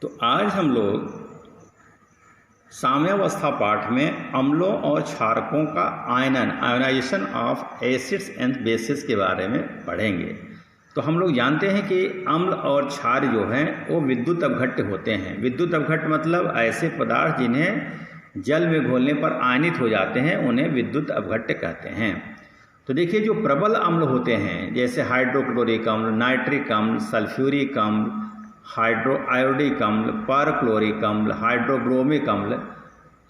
तो आज हम लोग साम्यावस्था पाठ में अम्लों और क्षारकों का ionisation of acids and bases के बारे में पढ़ेंगे। तो हम लोग जानते हैं कि अम्ल और क्षार जो हैं वो विद्युत अपघट्य होते हैं। विद्युत अपघट्य मतलब ऐसे पदार्थ जिन्हें जल में घोलने पर आयनित हो जाते हैं उन्हें विद्युत अपघट्य कहते हैं। तो देखिए, जो प्रबल अम्ल होते हैं जैसे हाइड्रोक्लोरिक अम्ल, नाइट्रिक अम्ल, सल्फ्यूरिक अम्ल, आयोडिक अम्ल, परक्लोरिक अम्ल, हाइड्रोब्रोमिक अम्ल,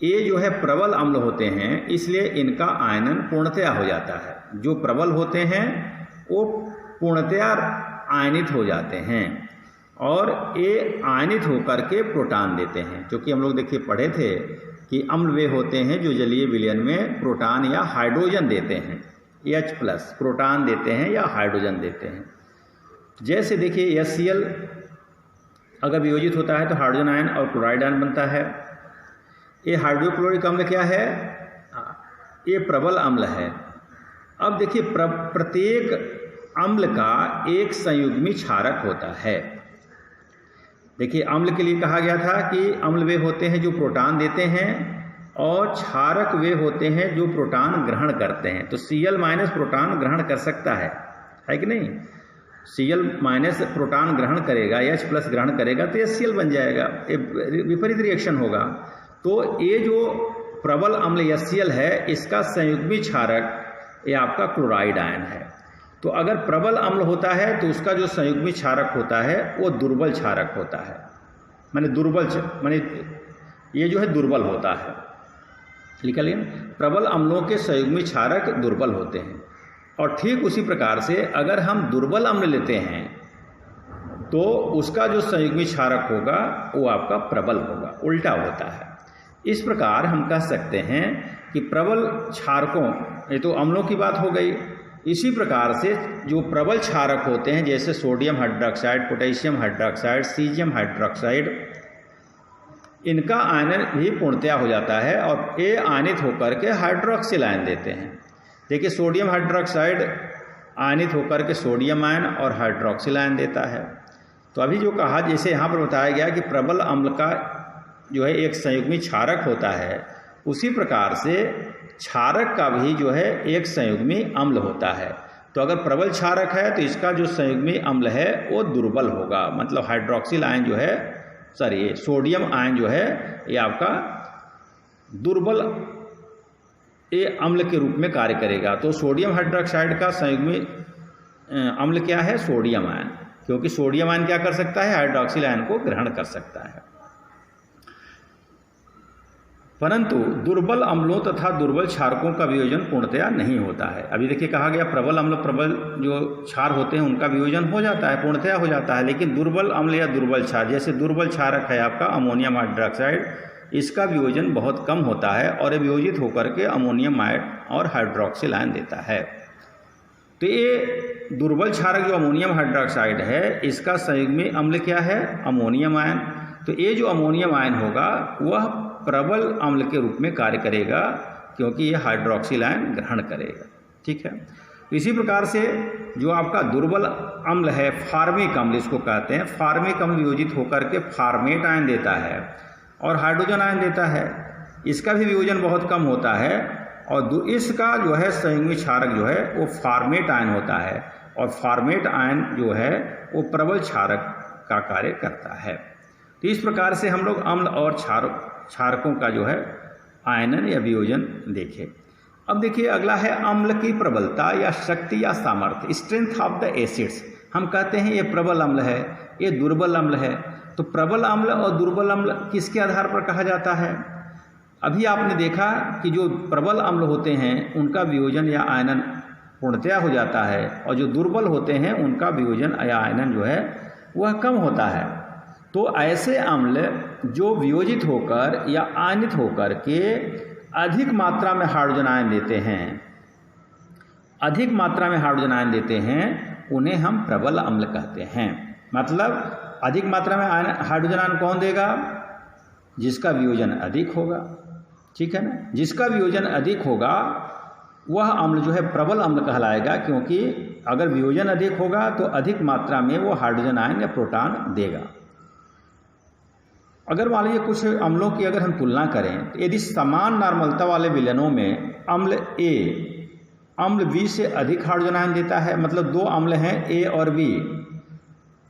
ये जो है प्रबल अम्ल होते हैं, इसलिए इनका आयनन पूर्णतया हो जाता है। जो प्रबल होते हैं वो पूर्णतया आयनित हो जाते हैं और ये आयनित होकर के प्रोटॉन देते हैं। क्योंकि हम लोग देखिए पढ़े थे कि अम्ल वे होते हैं जो जलीय विलयन में प्रोटॉन या हाइड्रोजन देते हैं, H+ प्रोटॉन देते हैं या हाइड्रोजन देते हैं। जैसे देखिए HCl अगर वियोजित होता है तो हाइड्रोजन आयन और क्लोराइड आयन बनता है। ये हाइड्रोक्लोरिक अम्ल क्या है? ये प्रबल अम्ल है। अब देखिए प्रत्येक अम्ल का एक संयुग्मी क्षारक होता है। देखिए अम्ल के लिए कहा गया था कि अम्ल वे होते हैं जो प्रोटॉन देते हैं और क्षारक वे होते हैं जो प्रोटॉन ग्रहण करते हैं। तो Cl- प्रोटॉन ग्रहण कर सकता है कि नहीं? Cl- प्रोटॉन ग्रहण करेगा, H+ ग्रहण करेगा तो HCl बन जाएगा, विपरीत रिएक्शन होगा। तो ये जो प्रबल अम्ल HCl है इसका संयुग्मी क्षारक ये आपका क्लोराइड आयन है। तो अगर प्रबल अम्ल होता है तो उसका जो संयुग्मी क्षारक होता है वो दुर्बल क्षारक होता है। माने ये जो है दुर्बल होता है। लिख लिया? प्रबल अम्लों के संयुग्मी क्षारक दुर्बल होते हैं। और ठीक उसी प्रकार से अगर हम दुर्बल अम्ल लेते हैं तो उसका जो संयुग्मी क्षारक होगा वो आपका प्रबल होगा, उल्टा होता है। इस प्रकार हम कह सकते हैं कि प्रबल क्षारकों, ये तो अम्लों की बात हो गई, इसी प्रकार से जो प्रबल क्षारक होते हैं जैसे sodium hydroxide, potassium hydroxide, caesium hydroxide, इनका आयनन भी पूर्णतया हो जाता है और ये आयनित होकर के हाइड्रोक्सिल आयन देते हैं। देखिए सोडियम हाइड्रोक्साइड आयनित होकर के सोडियम आयन और हाइड्रोक्सिल आयन देता है। तो अभी जो कहा, जैसे यहाँ पर बताया गया कि प्रबल अम्ल का जो है एक संयुग्मी क्षारक होता है, उसी प्रकार से क्षारक का भी जो है एक संयुग्मी अम्ल होता है। तो अगर प्रबल क्षारक है तो इसका जो संयुग्मी अम्ल है वो दुर्बल होगा, मतलब हाइड्रोक्सिल आयन जो है, सोडियम आयन जो है ये आपका दुर्बल ये अम्ल के रूप में कार्य करेगा। तो सोडियम हाइड्रोक्साइड का संयुग्मी अम्ल क्या है? सोडियम आयन, क्योंकि सोडियम आयन क्या कर सकता है? हाइड्रोक्सिल आयन को ग्रहण कर सकता है। परंतु दुर्बल अम्लों तथा दुर्बल क्षारकों का वियोजन पूर्णतया नहीं होता है। अभी देखिए कहा गया प्रबल अम्ल, प्रबल जो क्षार होते हैं उनका वियोजन हो जाता है, पूर्णतया हो जाता है। लेकिन दुर्बल अम्ल या दुर्बल क्षार, जैसे दुर्बल क्षारक है आपका अमोनियम हाइड्रोक्साइड, इसका वियोजन बहुत कम होता है और ये वियोजित होकर के अमोनियम आयन और हाइड्रोक्सिल आयन देता है। तो ये दुर्बल क्षारक जो अमोनियम हाइड्रोक्साइड है इसका संयुग्मी अम्ल क्या है? Ammonium ion. तो ये जो अमोनियम आयन होगा वह प्रबल अम्ल के रूप में कार्य करेगा क्योंकि ये हाइड्रोक्सिल आयन ग्रहण करेगा। ठीक है। इसी प्रकार से जो आपका दुर्बल अम्ल है, फार्मिक अम्ल इसको कहते हैं, फार्मिक अम्ल वियोजित होकर के फार्मेट आयन देता है और हाइड्रोजन आयन देता है। इसका भी वियोजन बहुत कम होता है और इसका जो है संयुग्मी क्षारक जो है वो फार्मेट आयन होता है और फार्मेट आयन जो है वो प्रबल क्षारक का कार्य करता है। तो इस प्रकार से हम लोग अम्ल और क्षारकों का जो है आयनन या वियोजन देखें। अब देखिए अगला है अम्ल की प्रबलता या शक्ति या सामर्थ्य, स्ट्रेंथ ऑफ द एसिड्स। हम कहते हैं ये प्रबल अम्ल है, ये दुर्बल अम्ल है। तो प्रबल अम्ल और दुर्बल अम्ल किसके आधार पर कहा जाता है? अभी आपने देखा कि जो प्रबल अम्ल होते हैं उनका वियोजन या आयनन पूर्णतया हो जाता है और जो दुर्बल होते हैं उनका वियोजन या आयनन जो है वह कम होता है। तो ऐसे अम्ल जो वियोजित होकर या आयनित होकर के अधिक मात्रा में हाइड्रोजन आयन देते हैं, अधिक मात्रा में हाइड्रोजन आयन देते हैं, उन्हें हम प्रबल अम्ल कहते हैं। मतलब अधिक मात्रा में हाइड्रोजन आयन कौन देगा? जिसका वियोजन अधिक होगा। ठीक है ना? जिसका वियोजन अधिक होगा वह अम्ल जो है प्रबल अम्ल कहलाएगा, क्योंकि अगर वियोजन अधिक होगा तो अधिक मात्रा में वो हाइड्रोजन आयन या प्रोटॉन देगा। अगर मान लीजिए कुछ अम्लों की अगर हम तुलना करें तो यदि समान नॉर्मलता वाले विलयनों में अम्ल ए अम्ल बी से अधिक हाइड्रोजन आयन देता है, मतलब दो अम्ल हैं ए और बी,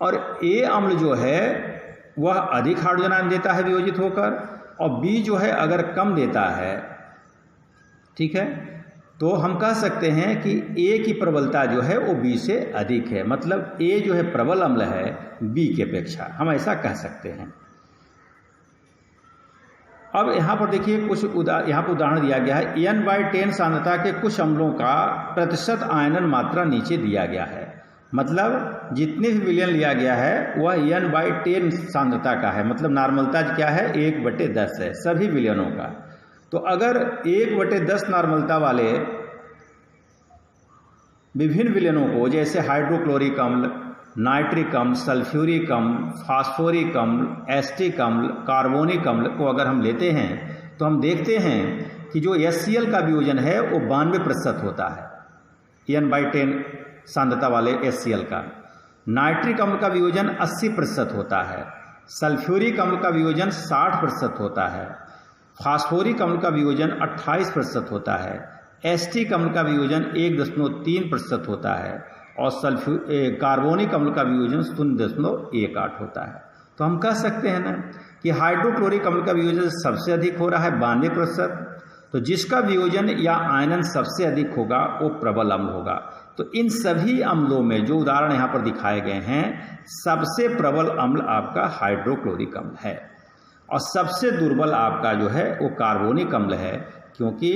और ए अम्ल जो है वह अधिक हाइड्रोजन आयन देता है वियोजित होकर, और बी जो है अगर कम देता है, ठीक है, तो हम कह सकते हैं कि ए की प्रबलता जो है वो बी से अधिक है, मतलब ए जो है प्रबल अम्ल है बी की अपेक्षा, हम ऐसा कह सकते हैं। अब यहाँ पर देखिए कुछ यहाँ पर उदाहरण दिया गया है। n/10 सांद्रता के कुछ अम्लों का प्रतिशत आयनन मात्रा नीचे दिया गया है, मतलब जितने भी विलयन लिया गया है वह n/10 सांद्रता का है, मतलब नॉर्मलता क्या है 1/10 है सभी विलयनों का। तो अगर 1/10 नॉर्मलता वाले विभिन्न विलयनों को, जैसे हाइड्रोक्लोरिक अम्ल, नाइट्रिक अम्ल, सल्फ्यूरिक अम्ल, फास्फोरिक अम्ल, एस्टिक अम्ल, कार्बोनिक अम्ल को अगर हम लेते हैं तो हम देखते हैं कि जो HCl का वियोजन है वो 92% होता है n/10 सांद्रता वाले HCl का। नाइट्रिक अम्ल का वियोजन 80% होता है, सल्फ्यूरिक अम्ल का वियोजन 60% होता है, फास्फोरिक अम्ल का वियोजन 28% होता है, एस्टिक अम्ल का वियोजन 1.3% होता है, और कार्बोनिक अम्ल का वियोजन 0.18 होता है। तो हम कह सकते हैं ना कि हाइड्रोक्लोरिक अम्ल का वियोजन सबसे अधिक हो रहा है 92%, तो जिसका वियोजन या आयनन सबसे अधिक होगा वो प्रबल अम्ल होगा। तो इन सभी अम्लों में जो उदाहरण यहाँ पर दिखाए गए हैं, सबसे प्रबल अम्ल आपका हाइड्रोक्लोरिक अम्ल है, और सबसे दुर्बल आपका जो है वो कार्बोनिक अम्ल है, क्योंकि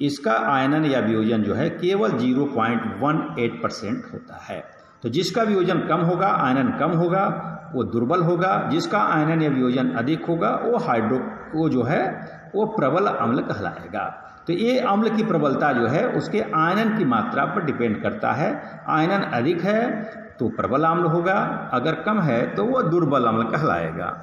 इसका आयनन या वियोजन जो है केवल 0.18% होता है। तो जिसका वियोजन कम होगा, आयनन कम होगा, वो दुर्बल होगा, जिसका आयनन या वियोजन अधिक होगा वो जो है वो प्रबल अम्ल कहलाएगा। तो ये अम्ल की प्रबलता जो है उसके आयनन की मात्रा पर डिपेंड करता है। आयनन अधिक है तो प्रबल अम्ल होगा, अगर कम है तो वो दुर्बल अम्ल कहलाएगा।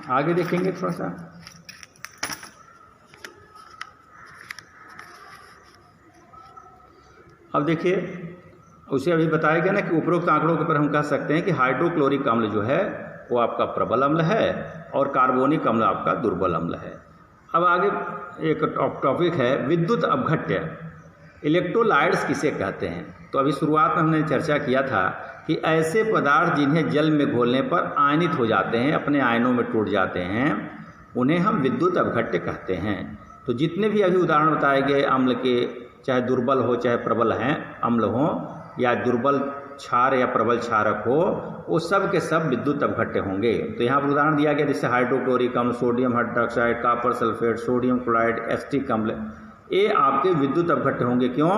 आगे देखेंगे थोड़ा सा। अब देखिए उसे अभी बताया गया ना कि उपरोक्त आंकड़ों के ऊपर हम कह सकते हैं कि हाइड्रोक्लोरिक अम्ल जो है वो आपका प्रबल अम्ल है और कार्बोनिक अम्ल आपका दुर्बल अम्ल है। अब आगे एक टॉपिक है विद्युत अपघट्य, इलेक्ट्रोलाइट्स किसे कहते हैं। तो अभी शुरुआत में हमने चर्चा किया था कि ऐसे पदार्थ जिन्हें जल में घोलने पर आयनित हो जाते हैं, अपने आयनों में टूट जाते हैं, उन्हें हम विद्युत अपघट्य कहते हैं। तो जितने भी अभी उदाहरण बताए गए अम्ल के, चाहे दुर्बल हो चाहे प्रबल हैं अम्ल हो, या दुर्बल क्षार या प्रबल क्षारक हो, वो सब के सब विद्युत अपघट्य होंगे। तो यहाँ पर उदाहरण दिया गया जैसे हाइड्रोक्लोरिक अम्ल, sodium hydroxide, copper sulphate, sodium chloride, asterisk अम्ल, ये आपके विद्युत अपघट्य होंगे। क्यों?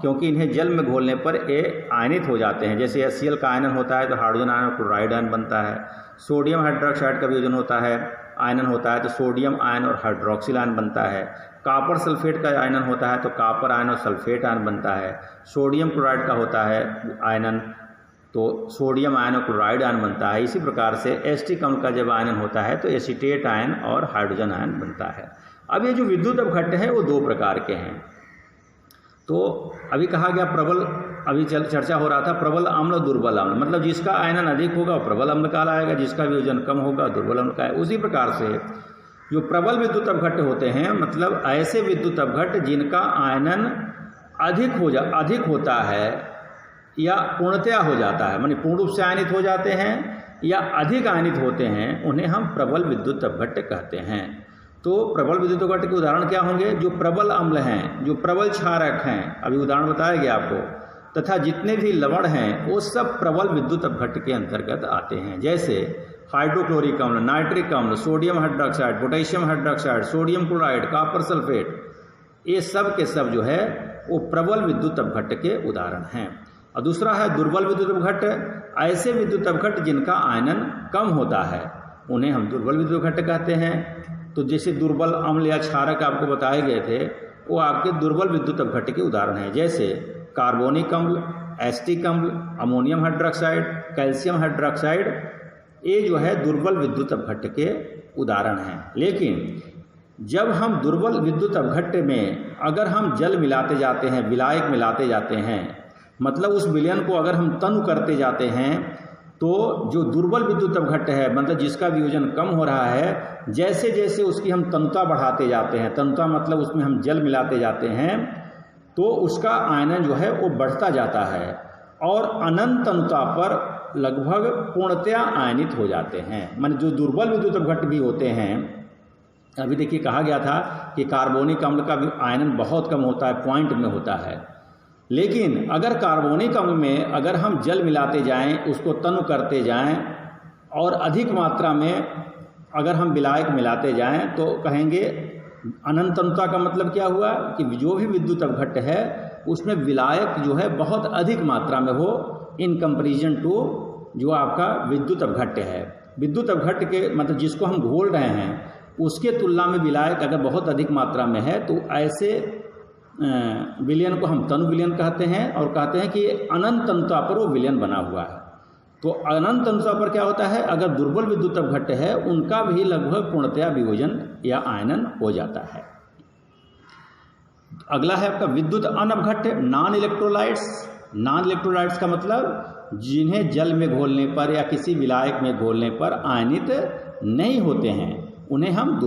क्योंकि इन्हें जल में घोलने पर ये आयनित हो जाते हैं। जैसे HCl का आयनन होता है तो हाइड्रोजन आयन और क्लोराइड आयन बनता है। सोडियम हाइड्रोक्साइड का वियोजन होता है, आयनन होता है तो सोडियम आयन और हाइड्रोक्सिल आयन बनता है। कॉपर सल्फेट का आयनन होता है तो कॉपर आयन और सल्फेट आयन बनता है। सोडियम क्लोराइड का होता है आयनन तो सोडियम आयन और क्लोराइड आयन बनता है। इसी प्रकार से एस्टिक अम्ल का जब आयनन होता है तो एसीटेट आयन और हाइड्रोजन आयन बनता है। अब ये जो विद्युत अपघट्य है वो दो प्रकार के हैं। तो अभी कहा गया प्रबल, अभी चर्चा हो रहा था प्रबल अम्ल और दुर्बल अम्ल, मतलब जिसका आयनन अधिक होगा वो प्रबल अम्ल कहलाएगा, जिसका वियोजन कम होगा दुर्बल अम्ल कहलाएगा। उसी प्रकार से जो प्रबल विद्युत अपघट्य होते हैं, मतलब ऐसे विद्युत अपघट्य जिनका आयनन अधिक होता है या पूर्णतया हो जाता है, मानी पूर्ण रूप से आयनित हो जाते हैं या अधिक आयनित होते हैं, उन्हें हम प्रबल विद्युत अपघट्य कहते हैं। तो प्रबल विद्युत अपघट्य के उदाहरण क्या होंगे? जो प्रबल अम्ल हैं, जो प्रबल क्षारक हैं, अभी उदाहरण बताया गया आपको, तथा जितने भी लवण हैं वो सब प्रबल विद्युत अपघट्य के अंतर्गत आते हैं। जैसे हाइड्रोक्लोरिक अम्ल, नाइट्रिक अम्ल, sodium hydroxide, potassium hydroxide, sodium chloride, copper sulphate, ये सब के सब जो है वो प्रबल विद्युत अपघट्य के उदाहरण हैं। और दूसरा है दुर्बल विद्युत अपघट्य, ऐसे विद्युत अपघट्य जिनका आयनन कम होता है उन्हें हम दुर्बल विद्युत अपघट्य कहते हैं। तो जैसे दुर्बल अम्ल या क्षारक आपको बताए गए थे वो आपके दुर्बल विद्युत अपघट्य के उदाहरण हैं। जैसे कार्बोनिक अम्ल, एस्टिक अम्ल, अमोनियम हाइड्रोक्साइड, कैल्शियम हाइड्रोक्साइड, ये जो है दुर्बल विद्युत अपघट्य के उदाहरण हैं। लेकिन जब हम दुर्बल विद्युत अपघट्य में अगर हम जल मिलाते जाते हैं, विलायक मिलाते जाते हैं, मतलब उस विलयन को अगर हम तनु करते जाते हैं, तो जो दुर्बल विद्युत अपघट्य है, मतलब जिसका वियोजन कम हो रहा है, जैसे जैसे उसकी हम तनुता बढ़ाते जाते हैं, तनुता मतलब उसमें हम जल मिलाते जाते हैं, तो उसका आयनन जो है वो बढ़ता जाता है और अनंत तनुता पर लगभग पूर्णतया आयनित हो जाते हैं। माने जो दुर्बल विद्युत अपघट्य भी होते हैं, अभी देखिए कहा गया था कि कार्बोनिक अम्ल का भी आयनन बहुत कम होता है, पॉइंट में होता है, लेकिन अगर कार्बोनिक अम्ल में अगर हम जल मिलाते जाएं, उसको तनु करते जाएं और अधिक मात्रा में अगर हम विलायक मिलाते जाएं, तो कहेंगे अनंत तनुता का मतलब क्या हुआ कि जो भी विद्युत अपघट्य है उसमें विलायक जो है बहुत अधिक मात्रा में हो इन कंपैरिजन टू जो आपका विद्युत अपघट्य है। विद्युत अपघट्य के मतलब जिसको हम घोल रहे हैं उसके तुलना में विलायक अगर बहुत अधिक मात्रा में है, तो ऐसे विलयन को हम तनु विलयन कहते हैं और कहते हैं कि अनंत तनुता पर वो विलयन बना हुआ है। तो अनंत तनुता पर क्या होता है, अगर दुर्बल विद्युत अपघट्य है उनका भी लगभग पूर्णतया वियोजन या आयनन हो जाता है। अगला है आपका विद्युत अनअपघट्य, नॉन इलेक्ट्रोलाइट्स। नॉन इलेक्ट्रोलाइट्स का मतलब जिन्हें जल में घोलने पर या किसी विलायक में घोलने पर आयनित नहीं होते हैं, उन्हें हम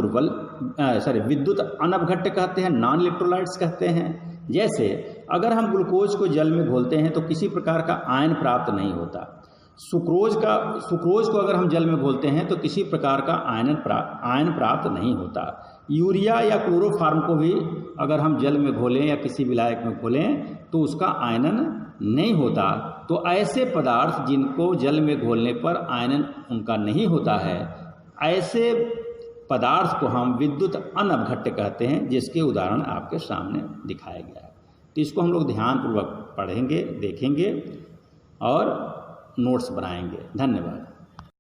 विद्युत अनअपघट्य कहते हैं, नॉन इलेक्ट्रोलाइट्स कहते हैं। जैसे अगर हम ग्लूकोज को जल में घोलते हैं तो किसी प्रकार का आयन प्राप्त नहीं होता। सुक्रोज को अगर हम जल में घोलते हैं तो किसी प्रकार का आयन प्राप्त नहीं होता। यूरिया या क्लोरोफार्म को भी अगर हम जल में घोलें या किसी विलायक में घोलें तो उसका आयनन नहीं होता। तो ऐसे पदार्थ जिनको जल में घोलने पर आयनन उनका नहीं होता है, ऐसे पदार्थ को हम विद्युत अनअपघट्य कहते हैं, जिसके उदाहरण आपके सामने दिखाया गया है। तो इसको हम लोग ध्यानपूर्वक पढ़ेंगे, देखेंगे और नोट्स बनाएंगे। धन्यवाद।